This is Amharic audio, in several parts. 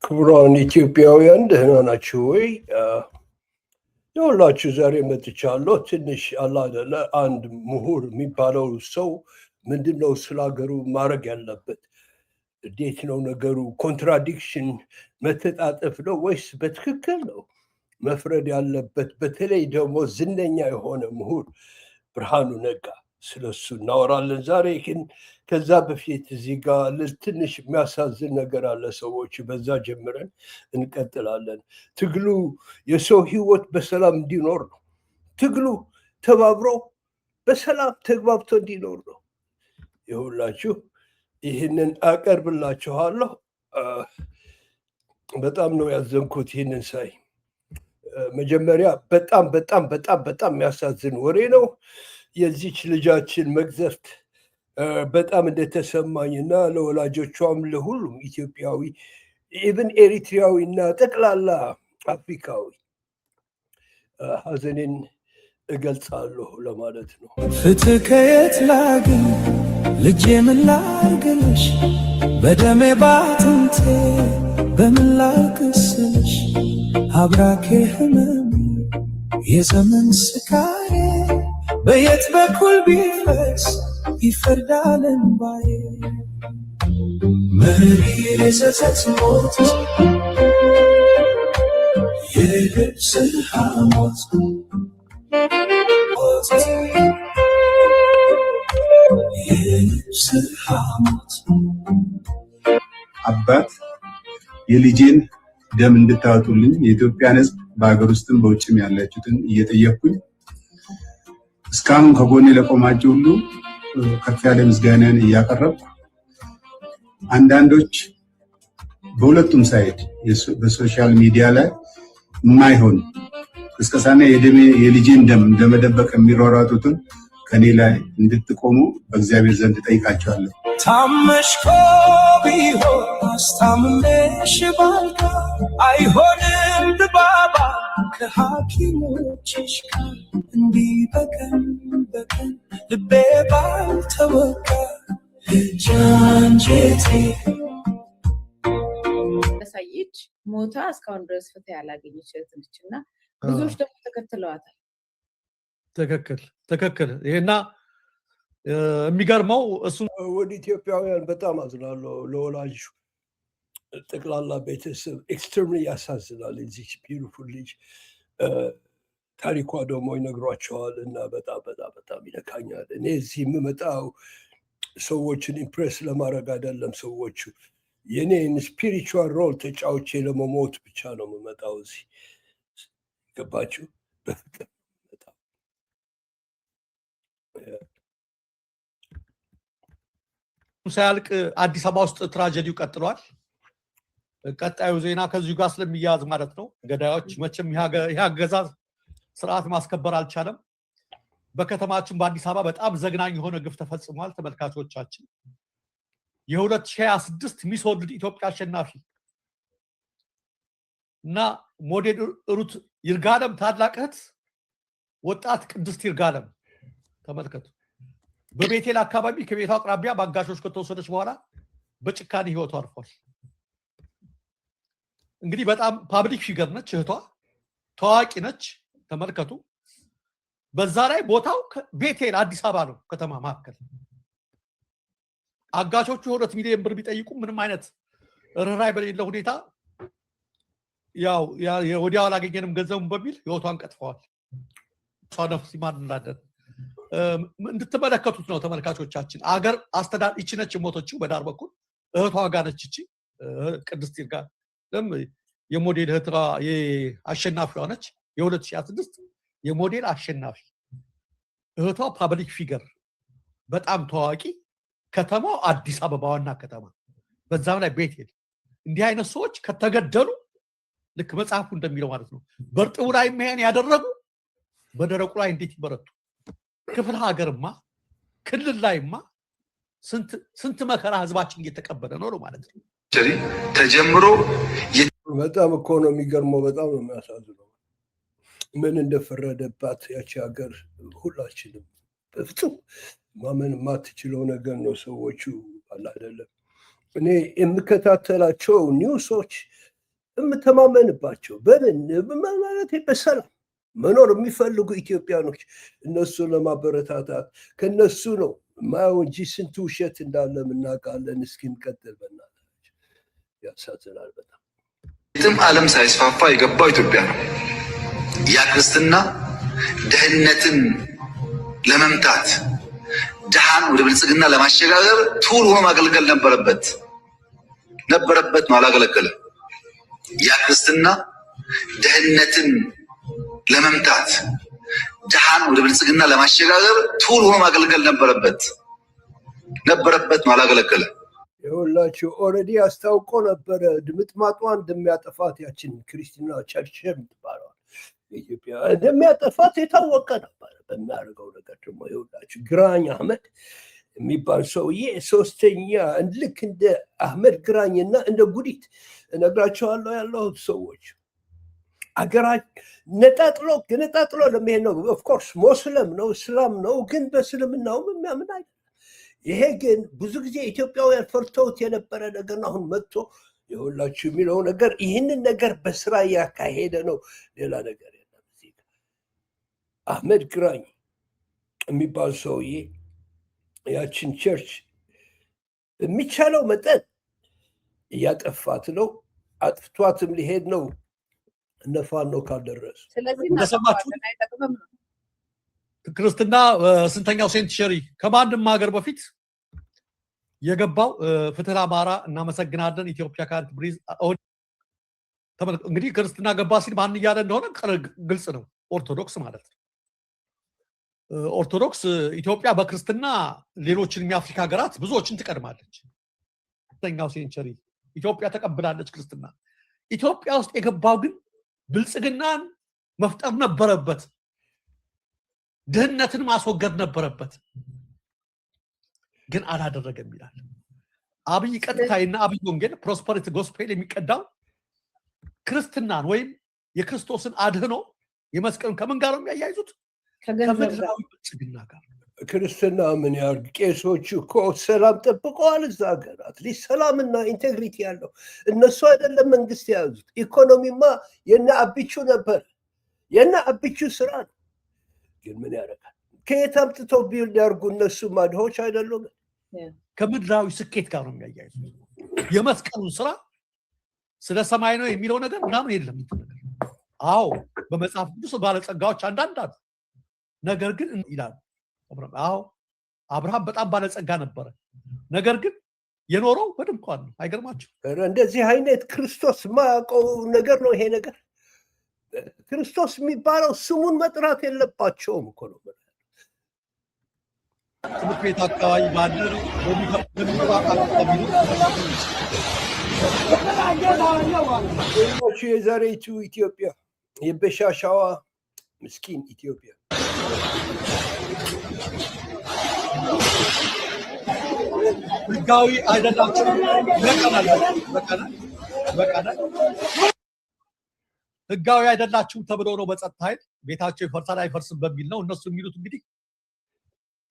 ክቡራን ኢትዮጵያውያን ደህና ናችሁ ወይ? የሁላችሁ ዛሬ መጥቻለሁ። ትንሽ አላደለ አንድ ምሁር የሚባለው ሰው ምንድነው ስለ ሀገሩ ማድረግ ያለበት? እንዴት ነው ነገሩ? ኮንትራዲክሽን መተጣጠፍ ነው ወይስ በትክክል ነው መፍረድ ያለበት? በተለይ ደግሞ ዝነኛ የሆነ ምሁር ብርሃኑ ነጋ፣ ስለሱ እናወራለን ዛሬ። ግን ከዛ በፊት እዚህ ጋር ትንሽ የሚያሳዝን ነገር አለ። ሰዎች በዛ ጀምረን እንቀጥላለን። ትግሉ የሰው ህይወት በሰላም እንዲኖር ነው። ትግሉ ተባብሮ በሰላም ተግባብቶ እንዲኖር ነው። ይሁላችሁ ይህንን አቀርብላችኋለሁ። በጣም ነው ያዘንኩት ይህንን ሳይ። መጀመሪያ በጣም በጣም በጣም በጣም የሚያሳዝን ወሬ ነው። የዚች ልጃችን መግዘፍት በጣም እንደተሰማኝ እና ለወላጆቿም ለሁሉም ኢትዮጵያዊ ኢቭን ኤሪትሪያዊ እና ጠቅላላ አፍሪካዊ ሀዘኔን እገልጻለሁ ለማለት ነው። ፍትህ ከየት ላግኝ ልጄ ምን ላርግልሽ? በደሜ ባጥንቴ በምን ላልቅስልሽ? አብራኬ ህመም የዘመን ስቃዬ በየት በኩል ቢፈስ ይፈርዳል እንባዬ? መሪር የጸጸት ሞት የልብስ ሐሞት የልብስ ሐሞት። አባት የልጄን ደም እንድታወጡልኝ የኢትዮጵያን ሕዝብ በሀገር ውስጥም በውጭም ያላችሁትን እየጠየቅኩኝ እስካሁን ከጎኔ ለቆማችሁ ሁሉ ከፍ ያለ ምስጋናን እያቀረብኩ አንዳንዶች በሁለቱም ሳይድ በሶሻል ሚዲያ ላይ የማይሆን ቅስቀሳና የልጄን ደም እንደመደበቅ የሚሯሯጡትን ከኔ ላይ እንድትቆሙ በእግዚአብሔር ዘንድ ጠይቃቸዋለሁ። ታመሽኮ ቢሆን አስታምነሽ ባልጋ አይሆንም ድባባ ከሐኪሞችሽ ጋር እንዲህ በቀን በቀን ልቤ ባልተወጋ ጃንጄቴ ሳይች ሞታ እስካሁን ድረስ ፍትህ ያላገኘች ልጅ እና ብዙዎች ደግሞ ተከትለዋታል። ትክክል። ይሄና የሚገርመው እሱ ወደ ኢትዮጵያውያን በጣም አዝናለሁ። ለወላጅ ጠቅላላ ቤተሰብ ኤክስትሪምሊ ያሳዝናል። እዚች ቢዩቲፉል ልጅ ታሪኳ ደግሞ ይነግሯቸዋል እና በጣም በጣም በጣም ይነካኛል። እኔ እዚህ የምመጣው ሰዎችን ኢምፕሬስ ለማድረግ አይደለም። ሰዎቹ የኔን ስፒሪቹዋል ሮል ተጫውቼ ለመሞት ብቻ ነው የምመጣው እዚህ። ገባችሁ? በፍቅር ሳያልቅ አዲስ አበባ ውስጥ ትራጀዲው ቀጥሏል። ቀጣዩ ዜና ከዚሁ ጋር ስለሚያያዝ ማለት ነው። ገዳዮች መቼም ያገዛዝ ስርዓት ማስከበር አልቻለም። በከተማችን በአዲስ አበባ በጣም ዘግናኝ የሆነ ግፍ ተፈጽሟል። ተመልካቾቻችን የ2026 ሚስ ወርልድ ኢትዮጵያ አሸናፊ እና ሞዴል ሩት ይርጋለም ታላቅ እህት ወጣት ቅድስት ይርጋለም ተመልከቱ። በቤቴል አካባቢ ከቤቷ አቅራቢያ በአጋሾች ከተወሰደች በኋላ በጭካኔ ህይወቷ አልፏል። እንግዲህ በጣም ፓብሊክ ፊገር ነች እህቷ፣ ታዋቂ ነች። ተመልከቱ። በዛ ላይ ቦታው ቤቴል አዲስ አበባ ነው፣ ከተማ ማዕከል። አጋሾቹ 2 ሚሊዮን ብር ቢጠይቁ ምንም አይነት ርህራሄ በሌለ ሁኔታ ያው ወዲያው አላገኘንም ገንዘቡን በሚል ህይወቷን ቀጥፈዋል። ነፍስ ይማር እንላለን። እንድትመለከቱት ነው ተመልካቾቻችን። አገር አስተዳደር ይቺ ነች ሞቶችው በዳር በኩል እህቷ ጋር ነች። ይቺ ቅድስት ይርጋለም የሞዴል እህቷ የአሸናፊዋ ነች። የ2026 የሞዴል አሸናፊ እህቷ ፓብሊክ ፊገር በጣም ታዋቂ፣ ከተማው አዲስ አበባ ዋና ከተማ፣ በዛም ላይ ቤቴል። እንዲህ አይነት ሰዎች ከተገደሉ ልክ መጽሐፉ እንደሚለው ማለት ነው በርጥቡ ላይ መሄን ያደረጉ በደረቁ ላይ እንዴት ይበረቱ? ክፍለ ሀገርማ ክልል ላይማ ስንት መከራ ህዝባችን እየተቀበለ ነው ማለት ነው። ተጀምሮ በጣም እኮ ነው የሚገርመው። በጣም ነው የሚያሳዝነው ምን እንደፈረደባት ያቺ ሀገር። ሁላችንም በፍጹም ማመን የማትችለው ነገር ነው። ሰዎቹ አለ አይደለም። እኔ የምከታተላቸው ኒውሶች የምተማመንባቸው በምን ማለት በሰላም መኖር የሚፈልጉ ኢትዮጵያኖች እነሱን ለማበረታታት ከነሱ ነው ማየው እንጂ ስንት ውሸት እንዳለ እናውቃለን። እስኪ እንቀጥል በእናታችን። ያሳዝናል በጣም። የትም ዓለም ሳይስፋፋ የገባው ኢትዮጵያ ነው። ያ ክርስትና ድህነትን ለመምታት ድሃን ወደ ብልጽግና ለማሸጋገር ቱል ሆኖ ማገልገል ነበረበት ነው፣ አላገለገለም። ያ ክርስትና ድህነትን ለመምታት ድሃን ወደ ብልጽግና ለማሸጋገር ቱል ሆኖ ማገልገል ነበረበት ነው፣ አላገለገለም። የሁላችሁ ኦልሬዲ አስታውቆ ነበረ ድምጥማጧን እንደሚያጠፋት ያችን ክርስትና ቸርች የምትባለው ኢትዮጵያ እንደሚያጠፋት የታወቀ ነበር። በሚያደርገው ነገር ደግሞ የሁላችሁ ግራኝ አህመድ የሚባል ሰውዬ ሶስተኛ ልክ እንደ አህመድ ግራኝና እንደ ጉዲት እነግራቸዋለሁ ያለሁት ሰዎች አገራችን ነጣጥሎ ለመሄድ ነው። ኦፍኮርስ ሞስለም ነው እስላም ነው፣ ግን በእስልምናውም የሚያምን አይደለም። ይሄ ግን ብዙ ጊዜ ኢትዮጵያውያን ፈርተውት የነበረ ነገር አሁን መጥቶ የሁላችሁ የሚለው ነገር ይህንን ነገር በስራ እያካሄደ ነው። ሌላ ነገር የለም። አህመድ ግራኝ የሚባል ሰውዬ ያችን ቸርች የሚቻለው መጠን እያጠፋት ነው። አጥፍቷትም ሊሄድ ነው እነፋን ነው ካልደረሱ። እንደሰማችሁ ክርስትና ስንተኛው ሴንቸሪ ከማንም ሀገር በፊት የገባው ፍትህ አማራ እናመሰግናለን። ኢትዮጵያ ካንት ብሪዝ እንግዲህ ክርስትና ገባ ሲል ማን እያለ እንደሆነ ግልጽ ነው። ኦርቶዶክስ ማለት ነው። ኦርቶዶክስ ኢትዮጵያ በክርስትና ሌሎችን የአፍሪካ ሀገራት ብዙዎችን ትቀድማለች። ስንተኛው ሴንቸሪ ኢትዮጵያ ተቀብላለች ክርስትና። ኢትዮጵያ ውስጥ የገባው ግን ብልጽግናን መፍጠር ነበረበት፣ ድህነትን ማስወገድ ነበረበት፣ ግን አላደረገም ይላል። አብይ ቀጥታይና አብይ ወንጌል ፕሮስፐሪቲ ጎስፔል የሚቀዳው ክርስትናን ወይም የክርስቶስን አድህኖ የመስቀሉን ከምን ጋር ነው የሚያያይዙት? ከምድራዊ ብልጽግና ጋር። ክርስትና ምን ያርግ? ቄሶቹ እኮ ሰላም ጠብቀዋል እዛ ሀገር። አትሊስት ሰላምና ኢንቴግሪቲ ያለው እነሱ አይደለም መንግስት የያዙት። ኢኮኖሚማ የነ አብቹ ነበር፣ የነ አብቹ ስራ ነው። ግን ምን ያደርጋል? ከየት አምጥተው ቢልድ ያርጉ? እነሱ ማድሆች አይደሉም። ከምድራዊ ስኬት ጋር ነው የሚያያይዙት። የመስቀሉን ስራ ስለ ሰማይ ነው የሚለው ነገር ምናምን የለም። አዎ በመጽሐፍ ቅዱስ ባለጸጋዎች አንዳንድ አሉ። ነገር ግን ይላሉ አዎ አብርሃም በጣም ባለጸጋ ነበረ፣ ነገር ግን የኖረው በድንኳን ነው። አይገርማችሁ? እንደዚህ አይነት ክርስቶስ ማያውቀው ነገር ነው ይሄ ነገር። ክርስቶስ የሚባለው ስሙን መጥራት የለባቸውም እኮ ነው። ትምህርት ቤት አካባቢ ባለ የዛሬቱ ኢትዮጵያ የበሻሻዋ ምስኪን ኢትዮጵያ ህጋዊ አይደላችሁ ህጋዊ አይደላችሁም ተብሎ ነው በጸጥታ ኃይል ቤታቸው ይፈርሳል አይፈርስም በሚል ነው። እነሱ የሚሉት እንግዲህ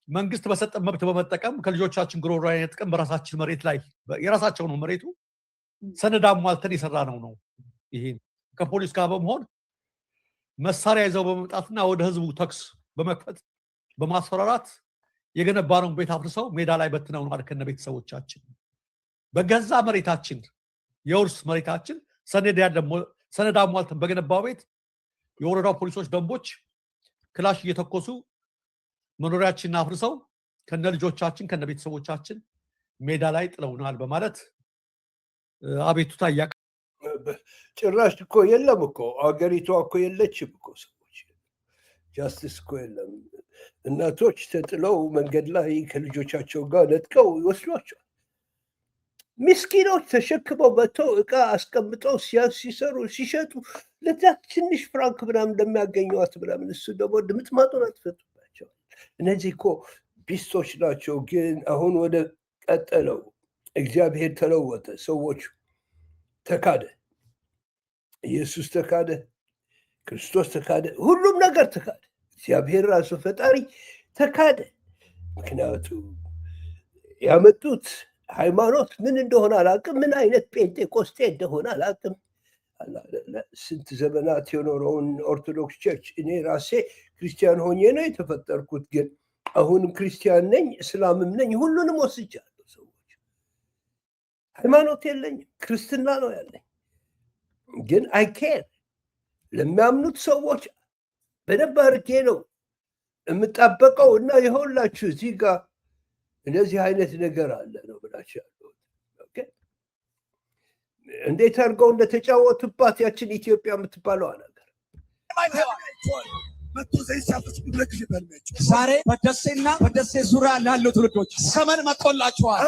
መንግስት በሰጠን መብት በመጠቀም ከልጆቻችን ጉሮሮ አይነት ጥቅም በራሳችን መሬት ላይ የራሳቸው ነው መሬቱ ሰነድ አሟልተን የሰራ ነው። ይሄ ከፖሊስ ጋር በመሆን መሳሪያ ይዘው በመምጣትና ወደ ህዝቡ ተኩስ በመክፈት በማስፈራራት የገነባነውን ቤት አፍርሰው ሜዳ ላይ በትነው ነው ከነ ቤተሰቦቻችን በገዛ መሬታችን የውርስ መሬታችን ሰነድ አሟልተን በገነባው ቤት የወረዳው ፖሊሶች ደንቦች ክላሽ እየተኮሱ መኖሪያችንን አፍርሰው ከነ ልጆቻችን ከነ ቤተሰቦቻችን ሜዳ ላይ ጥለውናል በማለት አቤቱታ ጭራሽ እኮ የለም እኮ አገሪቷ እኮ የለችም እኮ ሰዎች ጃስቲስ እኮ የለም። እናቶች ተጥለው መንገድ ላይ ከልጆቻቸው ጋር ነጥቀው ይወስዷቸዋል። ምስኪኖች ተሸክመው መጥተው እቃ አስቀምጠው ሲሰሩ ሲሸጡ ለዛት ትንሽ ፍራንክ ምናምን እንደሚያገኘዋት ምናምን እሱ ደግሞ ድምጥማጡን አትፈቱባቸው። እነዚህ እኮ ቢስቶች ናቸው። ግን አሁን ወደ ቀጠለው እግዚአብሔር ተለወጠ። ሰዎቹ ተካደ፣ ኢየሱስ ተካደ፣ ክርስቶስ ተካደ፣ ሁሉም ነገር ተካደ። እግዚአብሔር ራሱ ፈጣሪ ተካደ። ምክንያቱ ያመጡት ሃይማኖት ምን እንደሆነ አላቅም፣ ምን አይነት ጴንጤቆስጤ እንደሆነ አላቅም። ስንት ዘመናት የኖረውን ኦርቶዶክስ ቸርች እኔ ራሴ ክርስቲያን ሆኜ ነው የተፈጠርኩት፣ ግን አሁንም ክርስቲያን ነኝ፣ እስላምም ነኝ፣ ሁሉንም ወስጃለሁ። ሰዎች ሃይማኖት የለኝም፣ ክርስትና ነው ያለኝ። ግን አይ ኬር ለሚያምኑት ሰዎች በደንብ አድርጌ ነው የምጣበቀው እና የሁላችሁ እዚህ ጋር እንደዚህ አይነት ነገር አለ ነው ብላችሁ ያለው እንዴት አድርገው እንደተጫወቱባት ያችን ኢትዮጵያ የምትባለው ነገር ዛሬ በደሴና በደሴ ዙሪያ ላለው ትውልዶች ዘመን መጥቶላችኋል።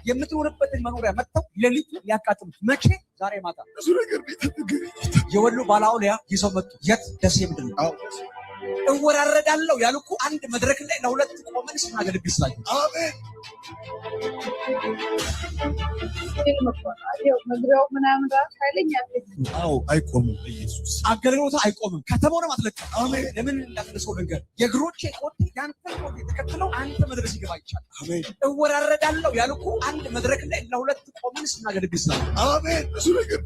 የምትኖርበትን መኖሪያ መጥተው ሌሊት ሊያቃጥሉት መቼ? ዛሬ ማታ የወሎ ባለአውሊያ ይዘው መጡ። የት? ደሴ ምድር ነው። እወራረዳለሁ ያልኩ አንድ መድረክ ላይ ለሁለት ቆመን ስናገለግል ስላየሁ አሜን። መግቢያው ምናምን ራሱ ኃይለኛ አይቆምም። ኢየሱስ አገልግሎት አይቆምም። ከተማውንም አትለቅም። አሜን። ለምን እንዳትነሰው ነገር የእግሮቼ ቆጥ ያንተ ቆጥ ተከትለው አንተ መድረስ ይገባ ይቻላል። አሜን። እወራረዳለሁ ያልኩ አንድ መድረክ ላይ ለሁለት ቆመን ስናገለግል ስላየሁ አሜን። እሱ ነገር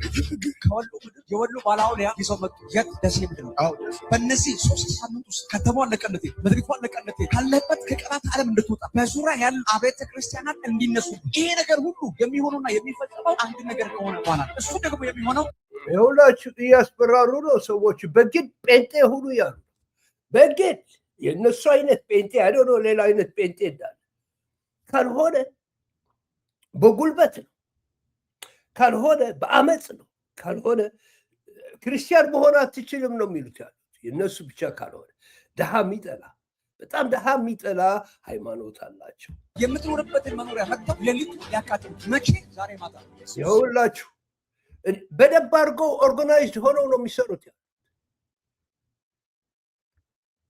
ከወሎ ምድር የወሎ ባለአውሊያ ይዘው መጡ። የት? ደሴ ምድር ነው። በእነዚህ 3 ሳምንት ውስጥ ከተማዋን ለቀለቴ ምድሪቷን ለቀለቴ ካለበት ከቀናት ዓለም እንድትወጣ በዙሪያ ያሉ አብያተ ክርስቲያናት እንዲነሱ ይሄ ነገር ሁሉ የሚሆነውና የሚፈጸመው አንድ ነገር ከሆነ በኋላ እሱ ደግሞ የሚሆነው የሁላችሁ እያስፈራሩ ነው። ሰዎች በግድ ጴንጤ ሁሉ ያሉ በግድ የእነሱ አይነት ጴንጤ አይደሆነ ሌላ አይነት ጴንጤ እንዳለ ካልሆነ በጉልበት ነው፣ ካልሆነ በአመፅ ነው፣ ካልሆነ ክርስቲያን መሆን አትችልም ነው የሚሉት ያሉት የእነሱ ብቻ ካልሆነ ድሃ የሚጠላ በጣም ድሃ የሚጠላ ሃይማኖት አላቸው። የምትኖርበትን መኖሪያ መጥተው ሌሊት ሊያቃጥሉት መቼ? ዛሬ ማታ ይኸውላችሁ በደንብ አድርገው ኦርጋናይዝድ ሆነው ነው የሚሰሩት።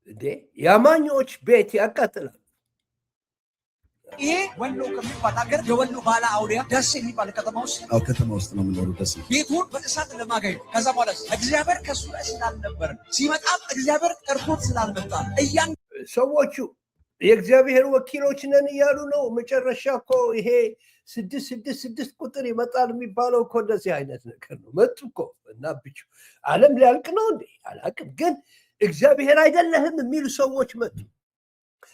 እንዴ የአማኞች ቤት ያቃጥላል። ይሄ ወሎ ከሚባል ሀገር የወሎ ባለአውሊያ ደሴ የሚባል ከተማ ውስጥ ነው የምኖረው። ደሴ ቤቱን በእሳት ለማጋይ ከዛ በኋላ እግዚአብሔር ከሱ ላይ ስላልነበረ ሲመጣም እግዚአብሔር ጠርቶት ስላልመጣ ሰዎቹ የእግዚአብሔር ወኪሎች ነን እያሉ ነው። መጨረሻ እኮ ይሄ 666 ቁጥር ይመጣል የሚባለው እኮ እንደዚህ አይነት ነገር ነው። መጡ እኮ እና ብቻ ዓለም ሊያልቅ ነው እንዴ አላቅም። ግን እግዚአብሔር አይደለህም የሚሉ ሰዎች መጡ።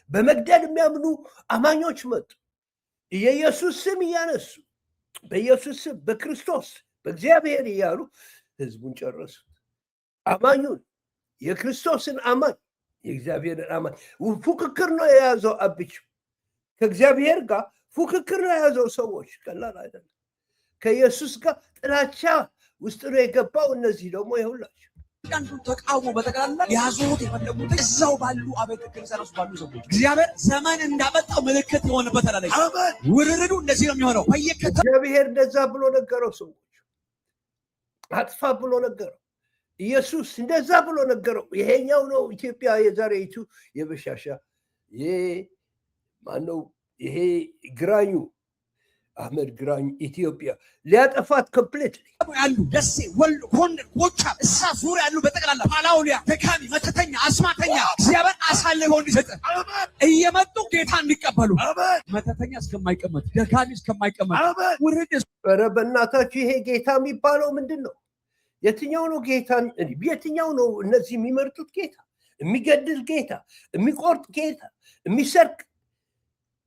በመግደል የሚያምኑ አማኞች መጡ። የኢየሱስ ስም እያነሱ በኢየሱስ ስም በክርስቶስ በእግዚአብሔር እያሉ ህዝቡን ጨረሱት። አማኙን የክርስቶስን አማኝ የእግዚአብሔርን አማኝ ፉክክር ነው የያዘው። አብቹ ከእግዚአብሔር ጋር ፉክክር ነው የያዘው። ሰዎች ቀላል አይደለም። ከኢየሱስ ጋር ጥላቻ ውስጥ ነው የገባው። እነዚህ ደግሞ ይሁላችሁ አንዱን ተቃውሞ በተቀላላ ያዞት የፈለጉት እዛው ባሉ አብያተ ክርስቲያኖች ባሉ ሰዎች እግዚአብሔር ዘመን እንዳመጣው ምልክት የሆነበታል አለ። ውርርዱ እንደዚህ ነው የሚሆነው። እግዚአብሔር እንደዛ ብሎ ነገረው። ሰዎች አጥፋ ብሎ ነገረው። ኢየሱስ እንደዛ ብሎ ነገረው። ይሄኛው ነው ኢትዮጵያ የዛሬቱ የበሻሻ ማነው ይሄ ግራኙ አህመድ ግራኝ ኢትዮጵያ ሊያጠፋት ኮምፕሊትሊ ያሉ ደሴ፣ ወሎ፣ ጎንደር፣ ጎጃም እሳ ዙሪያ ያሉ በጠቅላላ ባለአውሊያ፣ ደካሚ፣ መተተኛ፣ አስማተኛ እግዚአብሔር አሳልፎ እንዲሰጥ እየመጡ ጌታ እንዲቀበሉ መተተኛ እስከማይቀመጥ ደካሚ እስከማይቀመጥ ውርድ። ኧረ በእናታችሁ ይሄ ጌታ የሚባለው ምንድን ነው? የትኛው ነው ጌታ? የትኛው ነው እነዚህ የሚመርጡት ጌታ? የሚገድል ጌታ፣ የሚቆርጥ ጌታ፣ የሚሰርቅ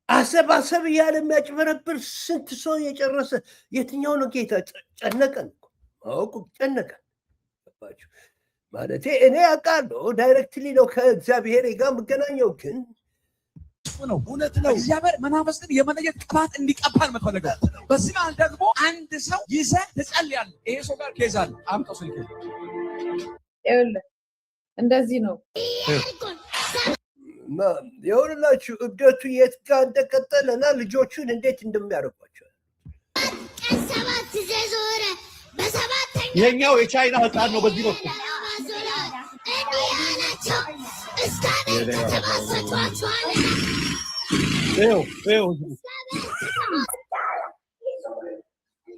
አሰብ እያለ የሚያጭበረብር ስንት ሰው የጨረሰ የትኛው ነው ጌታ? ጨነቀን ማወቁ ጨነቀን ማለት እኔ አውቃለሁ። ዳይሬክትሊ ነው ከእግዚአብሔር ጋር የምገናኘው፣ ግን ነው እውነት ነው። እግዚአብሔር መናፍስትን የመለየት ቅባት እንዲቀባል መፈለገው። በዚህ መሃል ደግሞ አንድ ሰው ይዘህ ትጸልያለህ። ይሄ ሰው ጋር ኬዝ አለ። አምጣው ስልክ። ይኸውልህ እንደዚህ ነው የሁላችሁ እብደቱ የት ጋር እንደቀጠለና ልጆቹን እንዴት እንደሚያደርጓቸው ይሄኛው የቻይና ህፃን ነው። በዚህ በኩል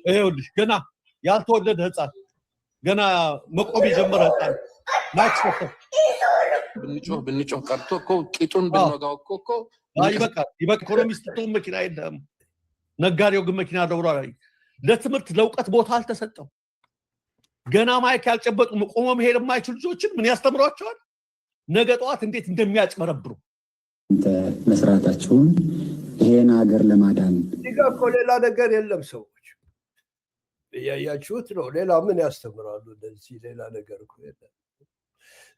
ይኸውልሽ ገና ያልተወለደ ህፃን ገና መቆም የጀመረ ህፃን ማክስ ብንጮህ ቀርቶ እኮ ቂጡን ብንወጋው እኮ ይበቃል። ኢኮኖሚስት ጥሩ መኪና የለም፣ ነጋዴው ግን መኪና ደውሏል። ለትምህርት ለእውቀት ቦታ አልተሰጠው። ገና ማይክ ያልጨበጡ ቆሞ መሄድ የማይችሉ ልጆችን ምን ያስተምሯቸዋል? ነገ ጠዋት እንዴት እንደሚያጭበረብሩ መስራታችሁን ይሄን ሀገር ለማዳን እኮ ሌላ ነገር የለም። ሰዎች እያያችሁት ነው። ሌላ ምን ያስተምራሉ? እንደዚህ ሌላ ነገር እኮ የለም።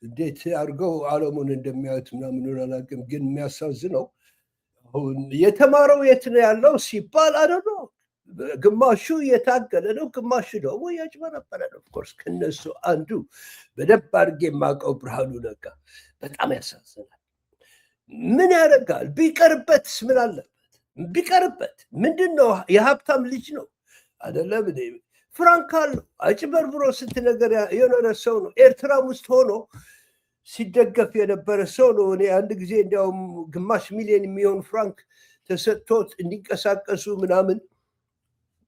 እንዴት አድርገው ዓለሙን እንደሚያዩት ምናምን አላውቅም። ግን የሚያሳዝነው አሁን የተማረው የት ነው ያለው ሲባል አይደለ? ግማሹ የታገለ ነው፣ ግማሹ ደግሞ ያጭበረበረ ነው። ኦፍኮርስ ከነሱ አንዱ በደንብ አድርጌ የማውቀው ብርሃኑ ነጋ በጣም ያሳዝናል። ምን ያደርጋል? ቢቀርበትስ ምን አለበት? ቢቀርበት ምንድን ነው? የሀብታም ልጅ ነው አይደለም? ፍራንክ አለው። አጭበርብሮ ስንት ነገር የኖረ ሰው ነው። ኤርትራም ውስጥ ሆኖ ሲደገፍ የነበረ ሰው ነው። እኔ አንድ ጊዜ እንዲያውም ግማሽ ሚሊዮን የሚሆን ፍራንክ ተሰጥቶት እንዲንቀሳቀሱ ምናምን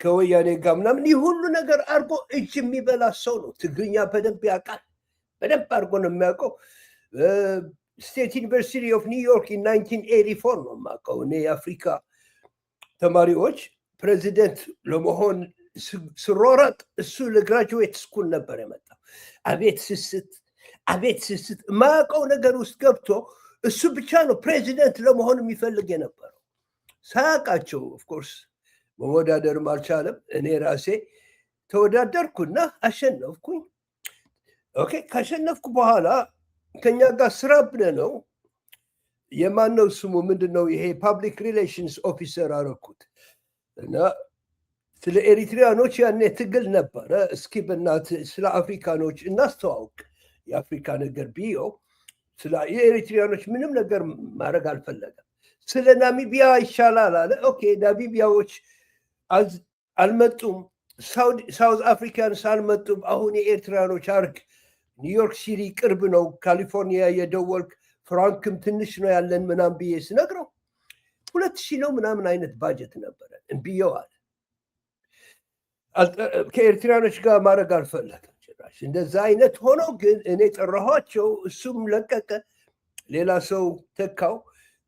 ከወያኔ ጋር ምናምን ይህ ሁሉ ነገር አድርጎ እጅ የሚበላ ሰው ነው። ትግርኛ በደንብ ያውቃል። በደንብ አድርጎ ነው የሚያውቀው። ስቴት ዩኒቨርሲቲ ኦፍ ኒውዮርክ 1984 ነው የማውቀው እኔ። የአፍሪካ ተማሪዎች ፕሬዚደንት ለመሆን ስሮረጥ እሱ ለግራጁዌት ስኩል ነበር የመጣው። አቤት ስስት፣ አቤት ስስት። የማያውቀው ነገር ውስጥ ገብቶ እሱ ብቻ ነው ፕሬዚደንት ለመሆን የሚፈልግ የነበረው ሳያውቃቸው። ኦፍኮርስ መወዳደርም አልቻለም። እኔ ራሴ ተወዳደርኩና አሸነፍኩኝ። ኦኬ፣ ካሸነፍኩ በኋላ ከኛ ጋር ስራ ብለህ ነው የማነው ስሙ ምንድን ነው ይሄ ፓብሊክ ሪሌሽንስ ኦፊሰር አረኩት እና ስለ ኤሪትሪያኖች ያኔ ትግል ነበረ። እስኪ በእናትህ ስለ አፍሪካኖች እናስተዋውቅ የአፍሪካ ነገር ብዮ ስለ የኤሪትሪያኖች ምንም ነገር ማድረግ አልፈለገም። ስለ ናሚቢያ ይሻላል አለ። ኦኬ፣ ናሚቢያዎች አልመጡም፣ ሳውዝ አፍሪካንስ አልመጡም። አሁን የኤርትራኖች አርግ ኒውዮርክ ሲቲ ቅርብ ነው፣ ካሊፎርኒያ የደወልክ ፍራንክም ትንሽ ነው ያለን ምናምን ብዬ ስነግረው 2000 ነው ምናምን አይነት ባጀት ነበረ እንብየው አለ። ከኤርትራኖች ጋር ማድረግ አልፈለግም ጭራሽ። እንደዛ አይነት ሆኖ ግን እኔ ጠራኋቸው፣ እሱም ለቀቀ፣ ሌላ ሰው ተካው።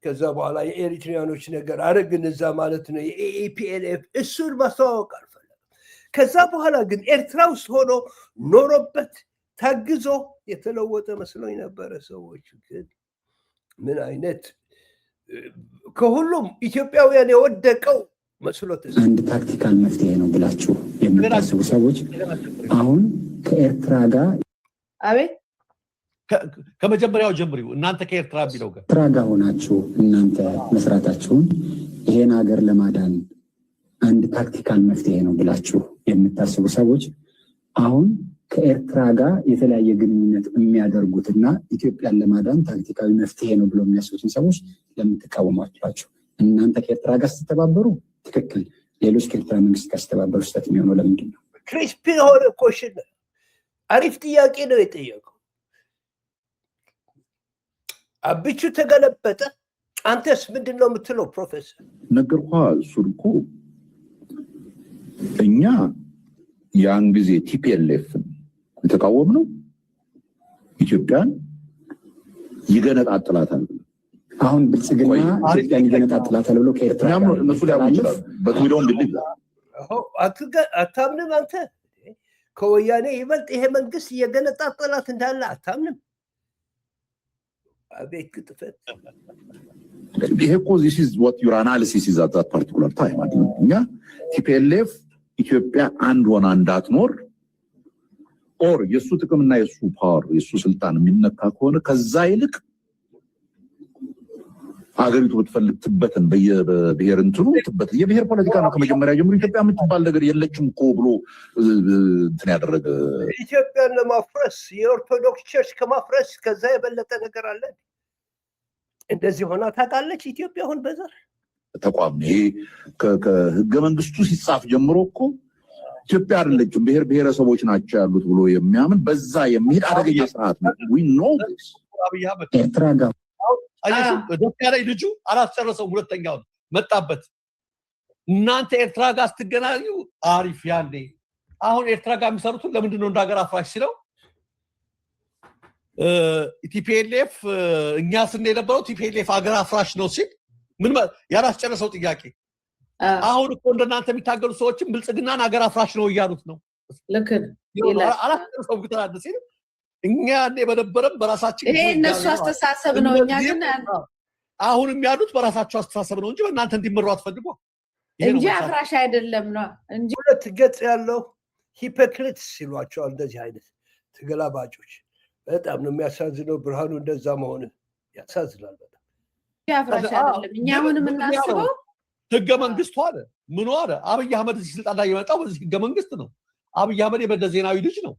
ከዛ በኋላ የኤሪትሪያኖች ነገር አረግን እዛ ማለት ነው የኤፒኤልኤፍ፣ እሱን ማስተዋወቅ አልፈለግም። ከዛ በኋላ ግን ኤርትራ ውስጥ ሆኖ ኖሮበት ታግዞ የተለወጠ መስሎኝ ነበረ። ሰዎች ግን ምን አይነት ከሁሉም ኢትዮጵያውያን የወደቀው መስሎት አንድ ታክቲካል መፍትሄ ነው ብላችሁ የምታስቡ ሰዎች አሁን ከኤርትራ ጋር አቤት ከመጀመሪያው ጀምሪው እናንተ ከኤርትራ ቢለው ጋር ኤርትራ ጋር ሆናችሁ እናንተ መስራታችሁን ይሄን ሀገር ለማዳን አንድ ታክቲካል መፍትሄ ነው ብላችሁ የምታስቡ ሰዎች አሁን ከኤርትራ ጋር የተለያየ ግንኙነት የሚያደርጉትና ኢትዮጵያን ለማዳን ታክቲካዊ መፍትሄ ነው ብሎ የሚያስቡትን ሰዎች ለምን ትቃወሟቸው? እናንተ ከኤርትራ ጋር ስትተባበሩ ትክክል፣ ሌሎች ከኤርትራ መንግስት ጋር ስትተባበሩ ስህተት የሚሆነው ለምንድን ነው? ክሪስፒ የሆነ ኮሽን አሪፍ ጥያቄ ነው የጠየቀው። አብቹ ተገለበጠ። አንተስ ምንድን ነው የምትለው ፕሮፌሰር? ነገርኳ። እሱን እኮ እኛ ያን ጊዜ ቲፒኤልኤፍን የተቃወምነው ኢትዮጵያን ይገነጣጥላታል። አሁን ብልጽግና ኢትዮጵያን ይገነጣጥላታል ብሎ ከኤርትራ እነሱ ሊያውቁ ይችላሉ። በትዊዶን ብልግ አታምንም አንተ? ከወያኔ ይበልጥ ይሄ መንግስት እየገነጣጠላት እንዳለ አታምንም? አቤት ቅጥፈት! ይሄ እኮ this is what your analysis is at that particular time አይደለም። እኛ ቲፒኤልኤፍ ኢትዮጵያ አንድ ሆና እንዳትኖር ኦር የሱ ጥቅምና የሱ ፓወር የሱ ስልጣን የሚነካ ከሆነ ከዛ ይልቅ አገሪቱ ብትፈልግ ትበተን፣ በየብሔር እንትኑ ትበተን። የብሔር ፖለቲካ ነው ከመጀመሪያ ጀምሮ። ኢትዮጵያ የምትባል ነገር የለችም እኮ ብሎ እንትን ያደረገ ኢትዮጵያን ለማፍረስ የኦርቶዶክስ ቸርች ከማፍረስ ከዛ የበለጠ ነገር አለ? እንደዚህ ሆና ታውቃለች ኢትዮጵያ አሁን በዘር ተቋም? ይሄ ከህገ መንግስቱ ሲጻፍ ጀምሮ እኮ ኢትዮጵያ አይደለችም ብሔር ብሔረሰቦች ናቸው ያሉት ብሎ የሚያምን በዛ የሚሄድ አደገኛ ስርዓት ነው። we know this ኤርትራ ጋር ዶክተር ላይ ልጁ አላስጨረሰውም። ሁለተኛው መጣበት። እናንተ ኤርትራ ጋር ስትገናኙ አሪፍ ያኔ አሁን ኤርትራ ጋር የሚሰሩትን ለምንድን ነው እንዳገር አፍራሽ ሲለው ቲፒኤልኤፍ እኛ ስንል የነበረው ቲፒኤልኤፍ አገር አፍራሽ ነው ሲል ምን ያላስጨረሰው ጥያቄ። አሁን እኮ እንደናንተ የሚታገሉ ሰዎችም ብልጽግናን አገር አፍራሽ ነው እያሉት ነው። ልክ አላስተሰው ግታደ ሲል እኛ እንደ በነበረም በራሳችን ይሄ እነሱ አስተሳሰብ ነው እኛ ግን አሁንም ያሉት በራሳቸው አስተሳሰብ ነው እንጂ በእናንተ እንዲመሩ አትፈልጉ እንጂ አፍራሽ አይደለም ነው እንጂ ሁለት ገጽ ያለው ሂፖክሪትስ ሲሏቸዋል እንደዚህ አይነት ተገላባጮች በጣም ነው የሚያሳዝነው ብርሃኑ እንደዛ መሆን ያሳዝናል በጣም አፍራሽ አይደለም እኛ አሁንም እናስበው ህገ መንግስቱ አለ ምን አለ አብይ አህመድ እዚህ ስልጣን ላይ የመጣው በዚህ ህገ መንግስት ነው አብይ አህመድ የመለስ ዜናዊ ልጅ ነው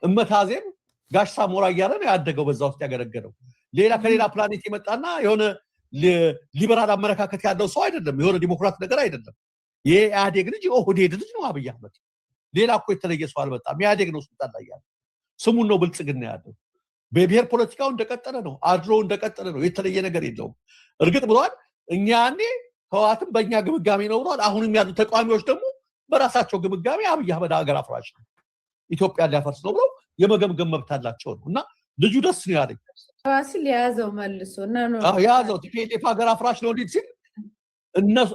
እመታዜም ጋሽ ሳሞራ እያለ ነው ያደገው በዛ ውስጥ ያገለገለው ሌላ ከሌላ ፕላኔት የመጣና የሆነ ሊበራል አመለካከት ያለው ሰው አይደለም የሆነ ዲሞክራት ነገር አይደለም የኢህአዴግ ልጅ ኦህዴድ ልጅ ነው አብይ አህመድ ሌላ እኮ የተለየ ሰው አልመጣም ኢህአዴግ ነው ስልጣን ላይ ያለው ስሙን ነው ብልጽግና ያለው በብሔር ፖለቲካው እንደቀጠለ ነው አድሮ እንደቀጠለ ነው የተለየ ነገር የለውም እርግጥ ብሏል እኛ ያኔ ህዋትም በእኛ ግምጋሜ ነው ብሏል አሁንም ያሉ ተቃዋሚዎች ደግሞ በራሳቸው ግምጋሜ አብይ አህመድ ሀገር አፍራሽ ነው ኢትዮጵያ ሊያፈርስ ነው ብለው የመገምገም መብት አላቸው ነው እና ልጁ ደስ ነው ያለኝ ዋሲል ያዘው መልሶ እና ነው ያዘው ቲፒኤልኤፍ ሀገር አፍራሽ ነው እንዴት ሲል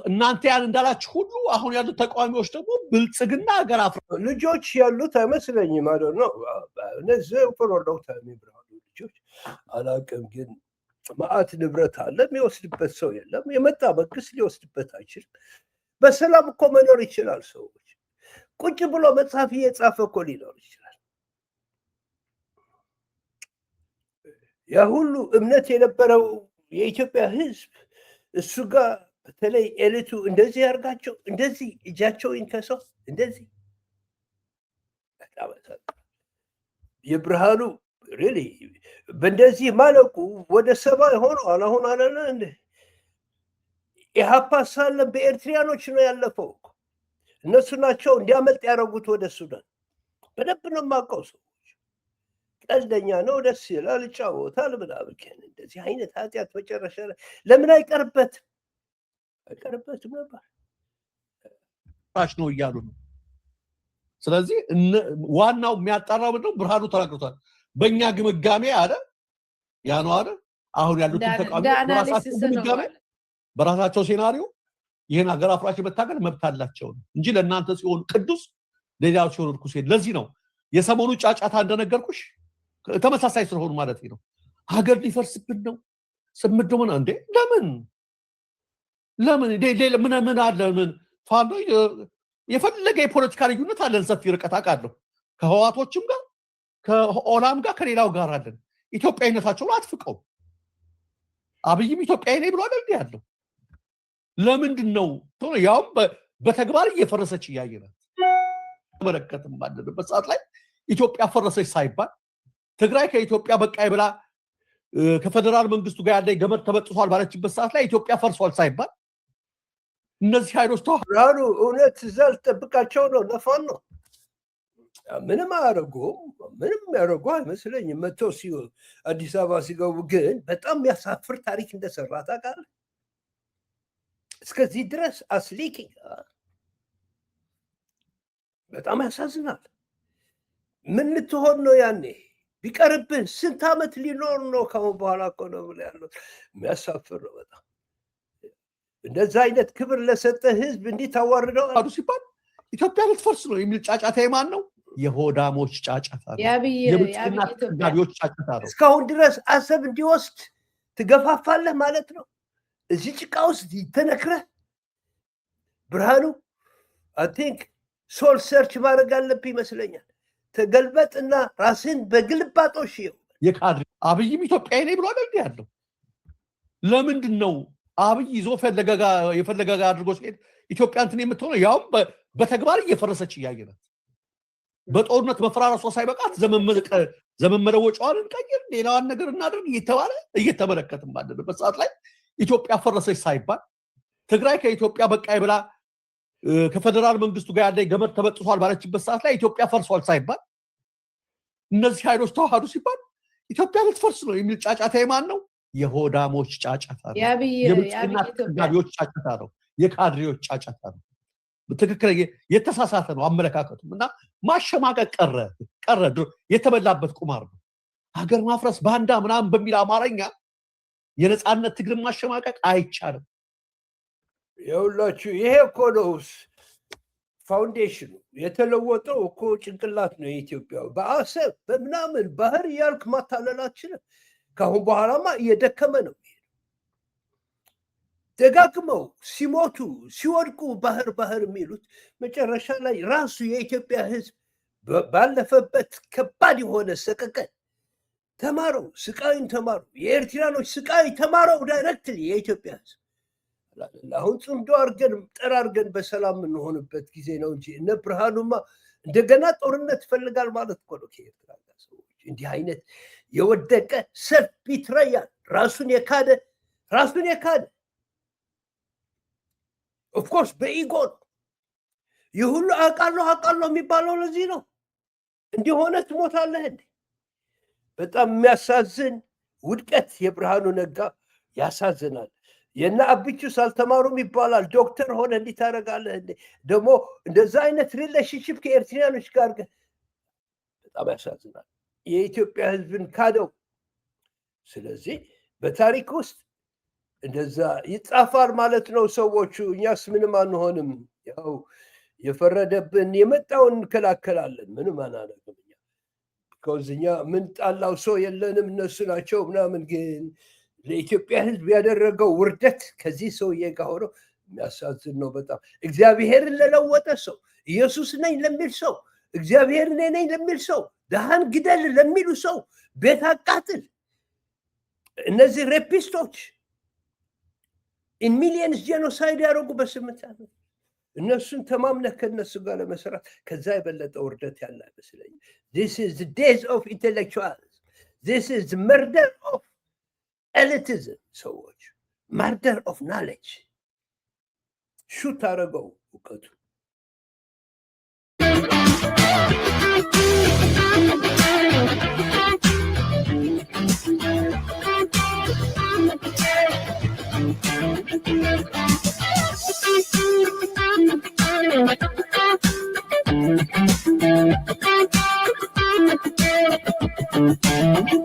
እናንተ ያን እንዳላችሁ ሁሉ አሁን ያሉት ተቃዋሚዎች ደግሞ ብልጽግና ሀገር አፍራሽ ልጆች ያሉት አይመስለኝም ማለት ነው እነዚህ ፕሮዳክት የሚብራሉ ልጆች አላውቅም ግን ማአት ንብረት አለ የሚወስድበት ሰው የለም የመጣ መንግስት ሊወስድበት አይችልም በሰላም እኮ መኖር ይችላል ሰዎች ቁጭ ብሎ መጽሐፍ እየጻፈ እኮ ሊኖር ይችላል ያ ሁሉ እምነት የነበረው የኢትዮጵያ ህዝብ እሱ ጋር በተለይ ኤሊቱ እንደዚህ ያርጋቸው እንደዚህ እጃቸው ይንከሰው እንደዚህ የብርሃኑ ሪሊ በእንደዚህ ማለቁ ወደ ሰማይ ሆኗል አሁን አለና እንደ ኢህአፓ ሳለ በኤርትሪያኖች ነው ያለፈው እነሱ ናቸው እንዲያመልጥ ያደረጉት ወደ ሱዳን በደንብ ነው የማውቀው ሰዎች ቀልደኛ ነው ደስ ይላል ጫወታል ምናምን እንደዚህ አይነት ኃጢአት መጨረሻ ለምን አይቀርበትም ነበር ራሽ ነው እያሉ ነው ስለዚህ ዋናው የሚያጣራው ነው ብርሃኑ ተናግሯል በእኛ ግምጋሜ አለ ያ ነው አለ አሁን ያሉት ተቃዋሚ በራሳቸው ሴናሪዮ ይሄን ሀገር አፍራሽ መታገል መብት አላቸው እንጂ ለእናንተ ሲሆን ቅዱስ ሌላው ሲሆን ርኩስ ለዚህ ነው የሰሞኑ ጫጫታ እንደነገርኩሽ ተመሳሳይ ስለሆኑ ማለት ነው ሀገር ሊፈርስብን ነው ስምደው ምን እንዴ ለምን ምን አለ ምን ፋኖ የፈለገ የፖለቲካ ልዩነት አለን ሰፊ ርቀት አቃለው ከህዋቶችም ጋር ከኦላም ጋር ከሌላው ጋር አለን ኢትዮጵያዊነታቸውን አጥፍቀው አብይም ኢትዮጵያዊ ነኝ ብሎ አይደል ያለው ለምንድነው ያው በተግባር እየፈረሰች ያየናት ተመለከተም ባለበት ሰዓት ላይ ኢትዮጵያ ፈረሰች ሳይባል ትግራይ ከኢትዮጵያ በቃ ይብላ ከፌደራል መንግስቱ ጋር ያለ ገመድ ተበጥሷል ባለችበት ሰዓት ላይ ኢትዮጵያ ፈርሷል ሳይባል እነዚህ ኃይሎች ተዋራሉ እውነት ዘል ተጠብቃቸው ነው ለፋን ነው ምንም ያደረጉ አይመስለኝም መተው አዲስ አበባ ሲገቡ ግን በጣም ያሳፍር ታሪክ እንደሰራ ታውቃለህ እስከዚህ ድረስ አስሊኪ በጣም ያሳዝናል ምን ልትሆን ነው ያኔ ቢቀርብህ ስንት ዓመት ሊኖር ነው ከአሁን በኋላ እኮ ነው ብለህ ያለው የሚያሳፍር ነው በጣም እንደዛ አይነት ክብር ለሰጠ ህዝብ እንዲህ ታዋርደው አዱ ሲባል ኢትዮጵያ ልትፈርስ ነው የሚል ጫጫታ የማን ነው የሆዳሞች ጫጫታ ነው የብልጽግና ተጋቢዎች ጫጫታ ነው እስካሁን ድረስ አሰብ እንዲወስድ ትገፋፋለህ ማለት ነው እዚህ ጭቃ ውስጥ ይተነክረህ ብርሃኑ አይ ቲንክ ሶል ሰርች ማድረግ አለብህ ይመስለኛል ተገልበጥና ራስን በግልባጦሽ የካድሬ አብይም ኢትዮጵያዊ ነኝ ብሎ አይደል ያለው ለምንድን ነው አብይ ይዞ የፈለገ አድርጎ ሲሄድ ኢትዮጵያ እንትን የምትሆነው ያው በተግባር እየፈረሰች ያየናት በጦርነት መፈራረሷ ሳይበቃት ዘመን መለወጫዋን እንቀይር ሌላዋን ነገር እናድርግ እየተባለ እየተመለከትን ባለበት ሰዓት ላይ ኢትዮጵያ ፈረሰች ሳይባል ትግራይ ከኢትዮጵያ በቃ ይብላ ከፌደራል መንግስቱ ጋር ያለ ገመድ ተበጥሷል ባለችበት ሰዓት ላይ ኢትዮጵያ ፈርሷል ሳይባል እነዚህ ኃይሎች ተዋሃዱ ሲባል ኢትዮጵያ ልትፈርስ ነው የሚል ጫጫታ የማን ነው የሆዳሞች ጫጫታ ነው የብልጽግና ተጋቢዎች ጫጫታ ነው የካድሬዎች ጫጫታ ነው በትክክል የተሳሳተ ነው አመለካከቱም እና ማሸማቀቅ ቀረ የተበላበት ቁማር ነው ሀገር ማፍረስ ባንዳ ምናምን በሚል አማርኛ የነጻነት ትግል ማሸማቀቅ አይቻልም ይኸውላችሁ ይሄ እኮ ነው ፋውንዴሽኑ የተለወጠው እኮ ጭንቅላት ነው የኢትዮጵያው። በአሰብ በምናምን ባህር እያልክ ማታለላችን ከአሁን በኋላማ እየደከመ ነው። ደጋግመው ሲሞቱ ሲወድቁ ባህር ባህር የሚሉት መጨረሻ ላይ ራሱ የኢትዮጵያ ሕዝብ ባለፈበት ከባድ የሆነ ሰቀቀን ተማረው፣ ስቃይን ተማረው። የኤርትራኖች ስቃይ ተማረው ዳይሬክትሊ የኢትዮጵያ ሕዝብ። አሁን ጽምዶ አርገን ጠራርገን በሰላም የምንሆንበት ጊዜ ነው እንጂ እነ ብርሃኑማ እንደገና ጦርነት ይፈልጋል ማለት እኮ ነው ከኤርትራ ጋር። ሰዎች እንዲህ አይነት የወደቀ ሰልፍ ቢትረያል ራሱን የካደ ኦፍኮርስ በኢጎ ነው። ይህ ሁሉ አውቃለሁ የሚባለው ለዚህ ነው። እንዲሆነ ትሞታለህ እንዴ? በጣም የሚያሳዝን ውድቀት የብርሃኑ ነጋ ያሳዝናል። የና አብቹስ አልተማሩም ይባላል። ዶክተር ሆነ እንዲህ ታደርጋለህ እንዴ? ደግሞ እንደዛ አይነት ሪሌሽንሽፕ ከኤርትራኖች ጋር በጣም ያሳዝናል። የኢትዮጵያ ሕዝብን ካደው። ስለዚህ በታሪክ ውስጥ እንደዛ ይጻፋል ማለት ነው። ሰዎቹ እኛስ ምንም አንሆንም፣ ያው የፈረደብን የመጣውን እንከላከላለን፣ ምንም አናደርግም እኛ ከዚኛ ምን ጣላው ሰው የለንም፣ እነሱ ናቸው ምናምን። ግን ለኢትዮጵያ ሕዝብ ያደረገው ውርደት ከዚህ ሰውዬ ጋር ሆኖ የሚያሳዝን ነው በጣም። እግዚአብሔርን ለለወጠ ሰው፣ ኢየሱስ ነኝ ለሚል ሰው፣ እግዚአብሔር እኔ ነኝ ለሚል ሰው፣ ደሃን ግደል ለሚሉ ሰው፣ ቤት አቃጥል፣ እነዚህ ሬፒስቶች ሚሊየንስ ጄኖሳይድ ያደረጉ በ8 ዓመት እነሱን ተማምነህ ከነሱ ጋር ለመስራት ከዛ የበለጠ ውርደት ያለ አይመስለኝም። This is the days of intellectuals. This is the murder of elitism. ሰዎች murder of knowledge. ሹት አደረገው እውቀቱ። Thank you.